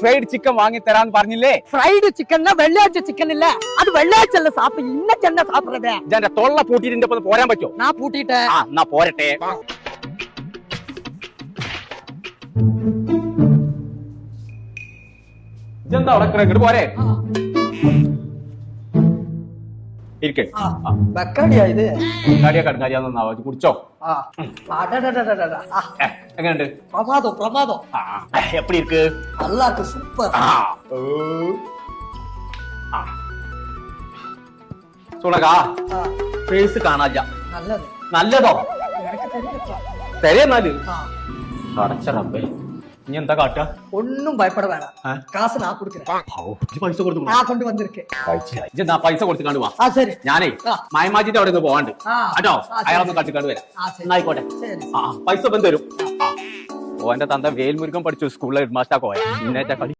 Fried chicken വാങ്ങി തരാന്ന് പറഞ്ഞില്ലേ? ഫ്രൈഡ് ചിക്കൻ വെള്ളിയാഴ്ച ചിക്കൻ ഇല്ല, അത് വെള്ളിയാഴ്ച അല്ല സാപ്പ്, ഇന്നത്തെ എന്നെ സാപ്പിടേ. ഇതെന്റെ തൊള്ള പൂട്ടിട്ട് പോരാൻ പറ്റോ? ഞാൻ പൂട്ടിട്ട് എന്നാ പോരട്ടെ. ഇതെന്താ അവിടെ ഇങ്ങോട്ട് പോരെ ഇരിക്കേ. ബക്കാടിയായത് കടിയാ കടങ്കാരിയാന്നാ കുടിച്ചോ. എങ്ങനെയുണ്ട്? പ്രമാദം പ്രമാദം. എപ്പടി ഇருக்கு? നല്ലാക്ക് സൂപ്പർ. സുണകാ ഫേസ് കാണാജ നല്ലത് നല്ലതോ നിനക്ക് തരേന്നാല് അടച്ച റബ്ബേ. ഇനി എന്താ കാട്ടുക? ഒന്നും ഭയപ്പെട വേണം, കാശ് ഞാൻ കൊടുക്കണേ. പൈസ കൊടുത്തു കൊണ്ട് വന്നിരിക്കേ. പൈസ കൊടുത്ത് കാണുവാ. ശരി, ഞാനേ മായമാജിന്റെ അവിടെ നിന്ന് പോവാണ്ട് കേട്ടോ. അയാളൊന്ന് കട്ടിക്കാണ്ട് വരാം. ആയിക്കോട്ടെ. പൈസ ബന്ധം തരും. ഓന്റെ തന്ത വേൽമുരുകൻ പഠിച്ചു സ്കൂളിലെ ഹെഡ് മാസ്റ്റർ കോയ. ഇന്നേറ്റ കളി